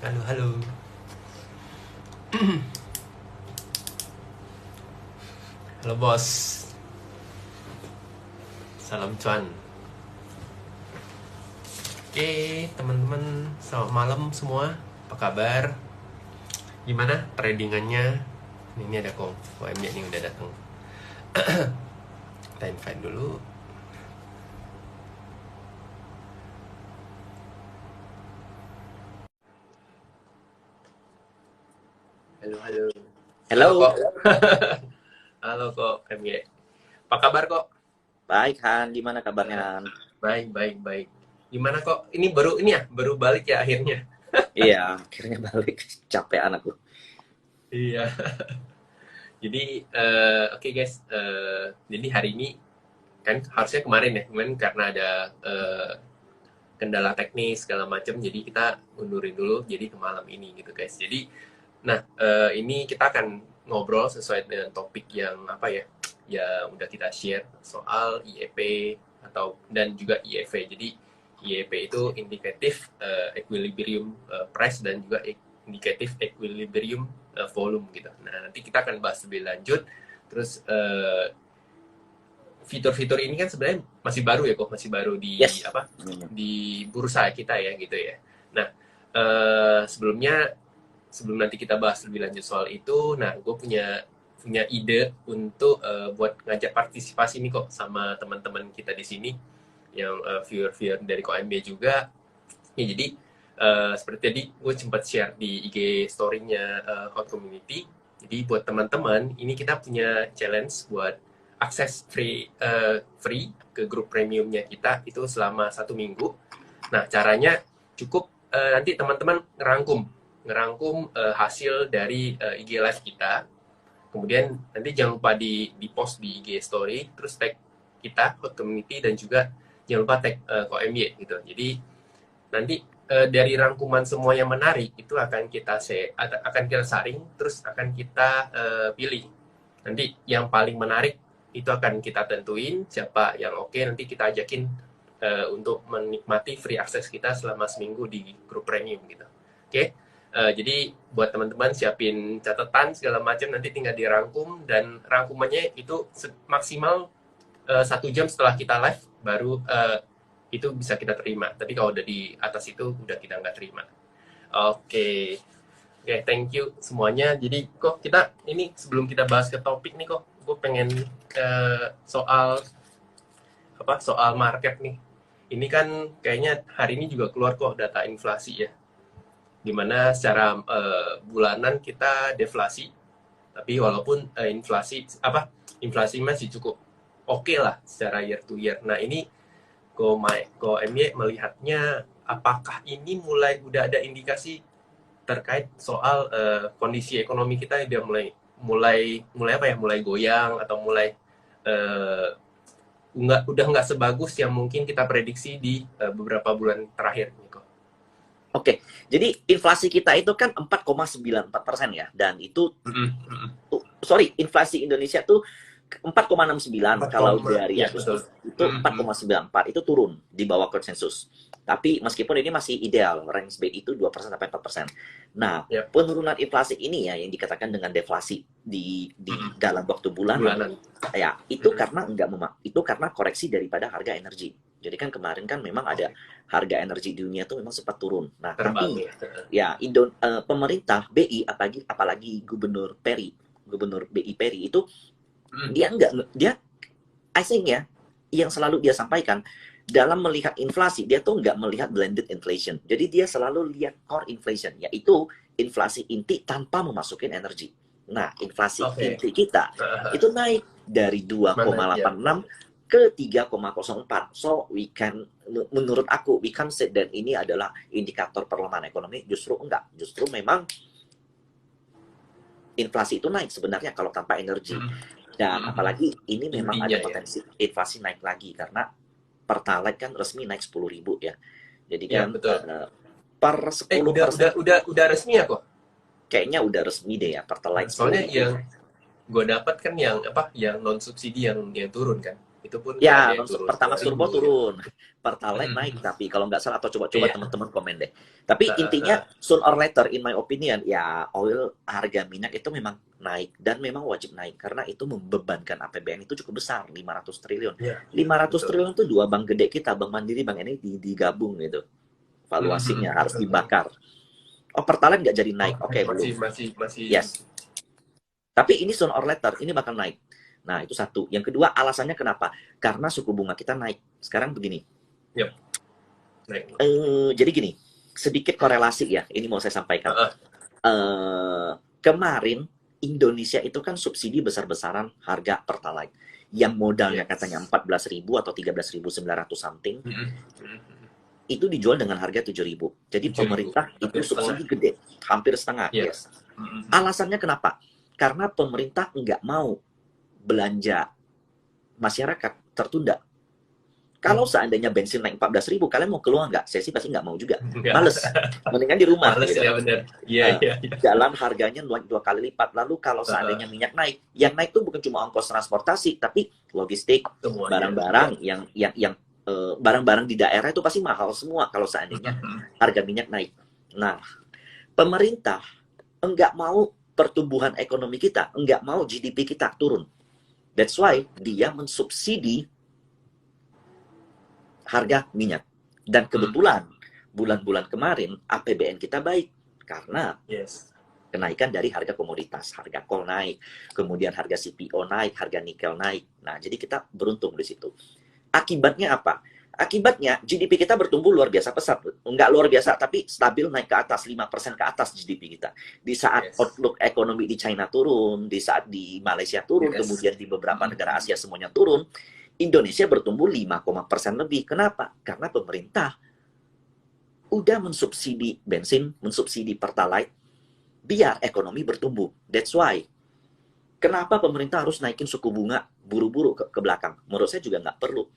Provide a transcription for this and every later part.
Halo, halo. Halo, bos. Salam cuan. Oke, teman-teman, selamat malam semua. Apa kabar? Gimana tradingannya? Ini ada kok. OM-nya ini udah datang. Kita invite dulu. Halo, halo. Halo, Halo, kok. Halo, kok. MG. Apa kabar, kok? baik Han, gimana kabarnya Han? Baik, baik, baik. Gimana, kok? Ini baru balik ya akhirnya. Iya, akhirnya balik, capek anakku. Iya. Jadi, oke guys. Jadi hari ini kan harusnya kemarin karena ada kendala teknis segala macam, jadi kita undurin dulu jadi ke malam ini gitu guys. Jadi nah, ini kita akan ngobrol sesuai dengan topik yang apa ya, yang udah kita share soal IEP atau dan juga IEV. Jadi IEP itu indicative equilibrium price dan juga indicative equilibrium volume gitu. Nah, nanti kita akan bahas lebih lanjut. Terus fitur-fitur ini kan sebenarnya masih baru ya, kok masih baru di Yes. apa, Hmm. di bursa kita ya gitu ya. Nah, sebelum nanti kita bahas lebih lanjut soal itu, nah gue punya punya ide untuk buat ngajak partisipasi nih kok sama teman-teman kita di sini yang viewer-viewer dari KOMB juga. Ya, jadi seperti tadi gue sempat share di IG story-nya Hot Community. Jadi buat teman-teman, ini kita punya challenge buat akses free ke grup premiumnya kita itu selama 1 minggu. Nah, caranya cukup nanti teman-teman ngerangkum hasil dari IG live kita. Kemudian nanti jangan lupa di post di IG story, terus tag kita Hot Community dan juga jangan lupa tag KOMY gitu. Jadi nanti dari rangkuman semua yang menarik itu akan kita saring, terus akan kita pilih. Nanti yang paling menarik itu akan kita tentuin siapa yang oke, nanti kita ajakin untuk menikmati free access kita selama seminggu di grup premium gitu. Oke. Jadi buat teman-teman siapin catatan segala macam, nanti tinggal dirangkum, dan rangkumannya itu maksimal 1 jam setelah kita live baru itu bisa kita terima. Tapi kalau udah di atas itu udah kita nggak terima. Oke, oke, thank you semuanya. Jadi kok kita ini sebelum kita bahas ke topik nih, kok gue pengen soal market nih. Ini kan kayaknya hari ini juga keluar kok data inflasi ya. Dimana secara bulanan kita deflasi, tapi walaupun inflasi masih cukup oke lah secara year to year. Nah, ini Ko MY melihatnya apakah ini udah ada indikasi terkait soal kondisi ekonomi kita udah mulai goyang, atau eh, udah nggak sebagus yang mungkin kita prediksi di beberapa bulan terakhir nih kok. Oke, jadi inflasi kita itu kan 4,94% ya, dan itu, inflasi Indonesia tuh 4,69, Empat kalau koma dari ya betul. Agustus itu 4,94, itu turun di bawah konsensus. Tapi meskipun ini masih ideal, range BI itu 2% sampai 4%. Nah, Ya, penurunan inflasi ini ya yang dikatakan dengan deflasi di dalam waktu bulanan, bulanan. ya itu karena itu karena koreksi daripada harga energi. Jadi kan kemarin kan memang ada Oke, harga energi di dunia tuh memang sempat turun. Nah, terbang tapi ya. ya pemerintah BI, apalagi Gubernur BI Peri itu, dia I think ya, yang selalu dia sampaikan dalam melihat inflasi, dia tuh nggak melihat blended inflation. Jadi dia selalu lihat core inflation, yaitu inflasi inti tanpa memasukin energi. Nah, inflasi Oke. inti kita itu naik dari Mana ya? 2,86 ke 3,04. So menurut aku, we can say that ini adalah indikator perlemahan ekonomi. Justru enggak, justru memang inflasi itu naik sebenarnya kalau tanpa energi. Dan apalagi ini memang Intinya ada ya. potensi inflasi naik lagi karena Pertalite kan resmi naik 10.000 ya. Jadi Ya, kan betul. per sepuluh Udah persen udah resmi ya kok. kayaknya udah resmi deh ya, Nah, Pertalite sepuluh soalnya ribu. yang gue dapat kan yang non subsidi yang turun kan. itu pun ada Ya, yang turun Pertamax 2.000 Turbo gitu. turun, Pertalite naik, tapi kalau nggak salah, atau coba-coba Iya. teman-teman komen deh. Tapi intinya soon or later, in my opinion, ya oil, harga minyak itu memang naik dan memang wajib naik karena itu membebankan APBN itu cukup besar, 500 triliun. Iya, iya, 500 betul. triliun itu dua bank gede kita, Bank Mandiri, Bank ini digabung gitu. Valuasinya harus dibakar. Oh, Pertalite nggak jadi naik. Oke, Oke, belum. masih Yes. Tapi ini soon or later, ini bakal naik. Nah, itu satu. Yang kedua, alasannya kenapa? Karena suku bunga kita naik. Sekarang begini. yep, naik. Jadi gini, sedikit korelasi ya, ini mau saya sampaikan. Kemarin, Indonesia itu kan subsidi besar-besaran harga Pertalite. Yang modalnya katanya 14.000 atau 13.900 something, itu dijual dengan harga 7.000. Jadi 7.000. pemerintah itu subsidi gede, hampir setengah. Yes. Alasannya kenapa? Karena pemerintah nggak mau belanja masyarakat tertunda. Kalau seandainya bensin naik 14.000, kalian mau keluar nggak? Saya sih pasti nggak mau juga. Males. Mendingan di rumah. Males gitu. Ya benar. Iya. Jalan harganya naik 2 kali lipat. Lalu kalau seandainya minyak naik, yang naik itu bukan cuma ongkos transportasi, tapi logistik, barang-barang yang barang-barang di daerah itu pasti mahal semua kalau seandainya harga minyak naik. Nah, pemerintah enggak mau pertumbuhan ekonomi kita, enggak mau GDP kita turun. That's why dia mensubsidi harga minyak. Dan kebetulan bulan-bulan kemarin APBN kita baik karena kenaikan dari harga komoditas, harga kol naik, kemudian harga CPO naik, harga nikel naik. Nah, jadi kita beruntung di situ. Akibatnya apa? Akibatnya GDP kita bertumbuh luar biasa pesat. Enggak luar biasa, tapi stabil naik ke atas, 5% ke atas GDP kita. Di saat outlook ekonomi di China turun, di saat di Malaysia turun, kemudian di beberapa negara Asia semuanya turun, Indonesia bertumbuh 5% lebih. Kenapa? Karena pemerintah udah mensubsidi bensin, mensubsidi Pertalite, biar ekonomi bertumbuh. That's why. Kenapa pemerintah harus naikin suku bunga buru-buru ke belakang? Menurut saya juga nggak perlu.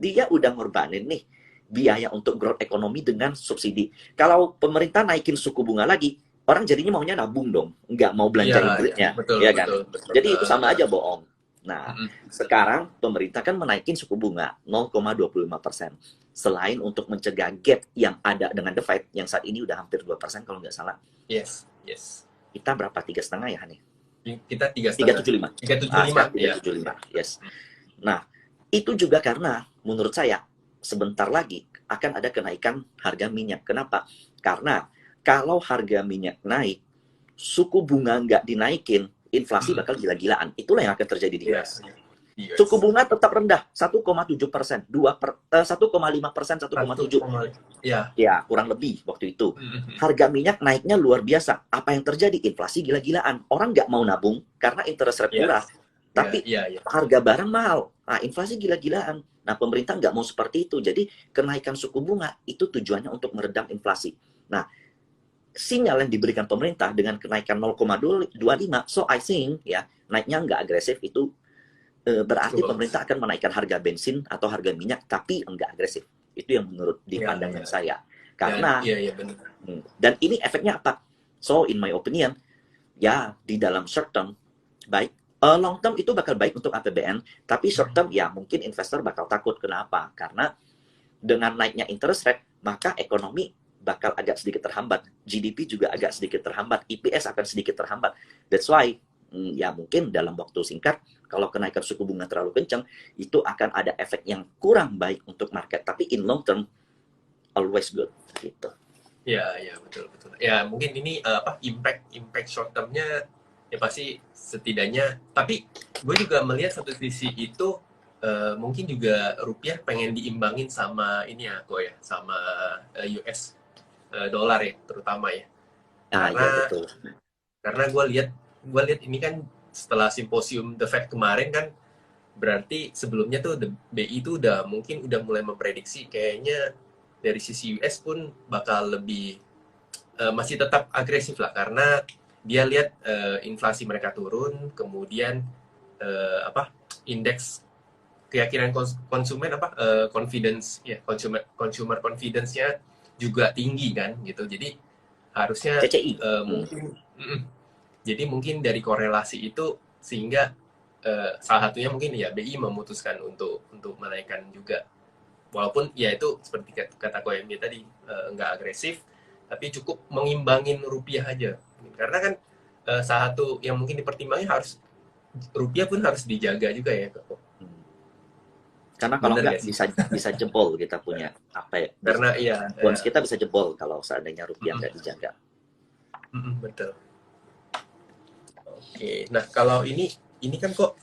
Dia udah ngorbanin nih biaya untuk growth ekonomi dengan subsidi. Kalau pemerintah naikin suku bunga lagi, orang jadinya maunya nabung dong, nggak mau belanja duitnya, ya kan? Betul. Jadi itu sama aja bohong. Nah, sekarang pemerintah kan menaikin suku bunga 0,25%. Selain untuk mencegah gap yang ada dengan The Fed, yang saat ini udah hampir 2% kalau nggak salah. Yes. Kita berapa? 3,5 ya, Hani? Kita 3,75. 3,75. Yes. Nah, itu juga karena menurut saya sebentar lagi akan ada kenaikan harga minyak. Kenapa? Karena kalau harga minyak naik, suku bunga nggak dinaikin, inflasi bakal gila-gilaan. Itulah yang akan terjadi di US. Suku bunga tetap rendah, 1,7%, 1,5%, 1,7%. Ya, kurang lebih waktu itu. Harga minyak naiknya luar biasa. Apa yang terjadi? Inflasi gila-gilaan. Orang nggak mau nabung karena interest rate murah. Tapi harga barang mahal. Nah, inflasi gila-gilaan. Nah, pemerintah nggak mau seperti itu. Jadi, kenaikan suku bunga itu tujuannya untuk meredam inflasi. Nah, sinyal yang diberikan pemerintah dengan kenaikan 0,25, so I think ya, naiknya nggak agresif, itu berarti pemerintah akan menaikkan harga bensin atau harga minyak, tapi nggak agresif. Itu yang menurut di pandangan saya. Karena, dan ini efeknya apa? So, in my opinion, ya, di dalam short term, baik. Long term itu bakal baik untuk APBN, tapi short term ya mungkin investor bakal takut. Kenapa? Karena dengan naiknya interest rate, maka ekonomi bakal agak sedikit terhambat. GDP juga agak sedikit terhambat. EPS akan sedikit terhambat. That's why, ya mungkin dalam waktu singkat, kalau kenaikan suku bunga terlalu kencang, itu akan ada efek yang kurang baik untuk market. Tapi in long term, always good. Gitu. Ya, betul. Ya, mungkin ini impact short term-nya ya pasti setidaknya. Tapi gue juga melihat satu sisi itu mungkin juga rupiah pengen diimbangin sama ini ya, sama US dolar ya, terutama ya. Karena gue lihat ini kan setelah simposium The Fed kemarin kan, berarti sebelumnya tuh BI itu udah mulai memprediksi kayaknya dari sisi US pun bakal lebih masih tetap agresif lah, karena dia lihat inflasi mereka turun, kemudian indeks keyakinan konsumen confidence ya, consumer confidence-nya juga tinggi kan gitu. Jadi harusnya CCI. mungkin dari korelasi itu sehingga salah satunya mungkin ya BI memutuskan untuk menaikkan juga, walaupun ya itu seperti kata KMB tadi, nggak agresif tapi cukup mengimbangin rupiah aja, karena kan salah satu yang mungkin dipertimbangkan harus rupiah pun harus dijaga juga ya kok. Karena kalau Bener nggak gak sih? bisa jebol kita punya apa ya, Karena iya ya, bonds kita bisa jebol kalau seandainya rupiah nggak dijaga. betul. Oke, nah kalau ini kan kok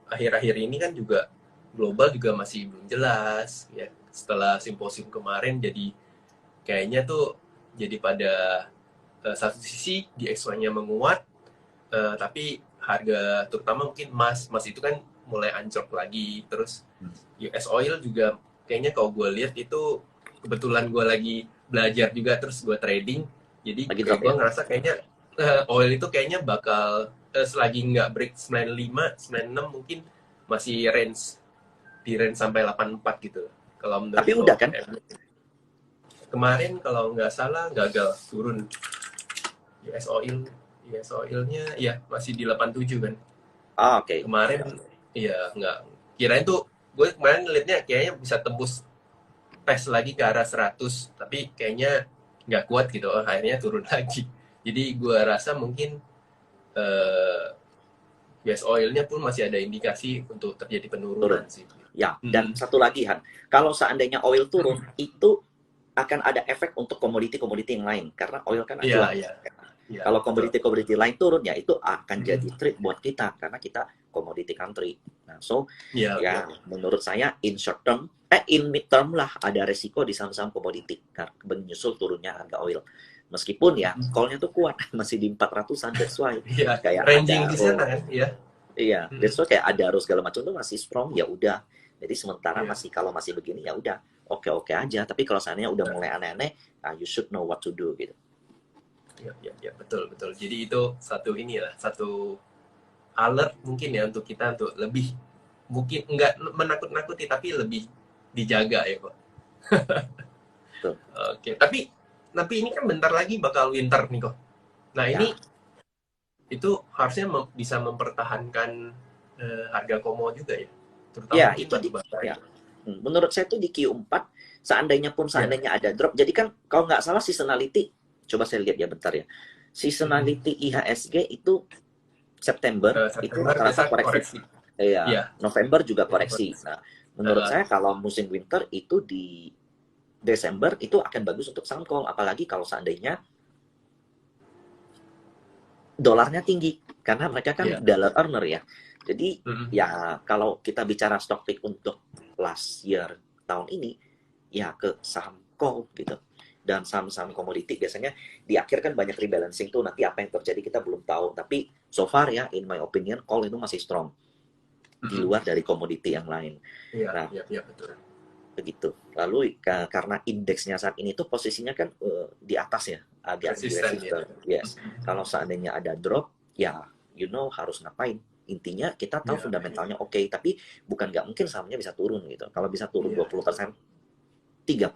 akhir-akhir ini kan juga global juga masih belum jelas ya. Setelah simposium kemarin jadi kayaknya tuh jadi pada satu sisi di X1-nya menguat, tapi harga terutama mungkin emas itu kan mulai anjlok lagi. Terus US oil juga kayaknya kalau gue lihat itu kebetulan gue lagi belajar juga terus gue trading, jadi Lagi kayak drop gue ya. ngerasa kayaknya oil itu kayaknya bakal selagi nggak break 95, 96 mungkin masih di range sampai 84 gitu kalau menurut Tapi lo. udah kan? Kemarin kalau nggak salah gagal turun US oil, US oilnya ya masih di 87 kan Oke. kemarin. Iya, nggak kirain tuh, gue kemarin liatnya kayaknya bisa tembus tes lagi ke arah 100, tapi kayaknya nggak kuat gitu, akhirnya turun lagi. Jadi gue rasa mungkin eh, gas oilnya pun masih ada indikasi untuk terjadi Turun. penurunan sih. Ya, dan Mm-mm. satu lagi Han, kalau seandainya oil turun, itu akan ada efek untuk komoditi-komoditi yang lain karena oil kan Iya, acuan. iya, iya, Kalau betul. komoditi-komoditi lain turun ya itu akan jadi Mm-mm. trade buat kita karena kita komoditi country. Nah, so Iya, iya, ya iya. menurut saya in mid term lah ada resiko di saham-saham komoditi karena menyusul turunnya harga oil. Meskipun ya Mm-mm. call-nya tuh kuat masih di 400-an, that's why Iya, kayak ranging di sana Adaro. kan, iya. Iya, Mm-mm. that's why kayak Adaro segala macam tuh masih strong ya udah. Jadi sementara Iya, masih kalau masih begini ya udah oke-oke aja. Tapi kalau seandainya udah nah, mulai aneh-aneh, you should know what to do gitu. iya, iya, iya, betul, betul. Jadi itu satu inilah, satu alert mungkin ya untuk kita untuk lebih, mungkin nggak menakut-nakuti tapi lebih dijaga ya kok. Tuh. Oke, tapi ini kan bentar lagi bakal winter nih kok. Nah ini Ya, itu harusnya bisa mempertahankan harga komo juga ya, terutama ya mungkin itu batu di bara ya. itu. Menurut saya tuh di Q4 Ya, seandainya ada drop. Jadi kan kalau nggak salah seasonality, coba saya lihat ya bentar ya. Seasonality IHSG itu September itu September rata-rata biasa koreksi. koreksi. Iya, Iya, November juga biasa koreksi. koreksi. Nah, menurut Eh, saya kalau musim winter itu di Desember itu akan bagus untuk saham call, apalagi kalau seandainya dolarnya tinggi karena mereka kan iya. dollar earner ya. Jadi Mm-mm. ya kalau kita bicara stock pick untuk last year tahun ini ya ke saham call gitu. Dan saham-saham komoditi biasanya di akhir kan banyak rebalancing tuh, nanti apa yang terjadi kita belum tahu. Tapi so far ya in my opinion call itu masih strong di Mm-mm. luar dari komoditi yang lain. Iya, Nah, iya, iya, betul. begitu. Lalu karena indeksnya saat ini tuh posisinya kan di atas ya, agak Resisten agresif ya. tuh. Yes. Kalau seandainya ada drop, ya harus ngapain. Intinya kita tahu Iya, iya, fundamentalnya oke, tapi bukan nggak mungkin sahamnya bisa turun gitu. Kalau bisa turun iya, betul. 20%, 30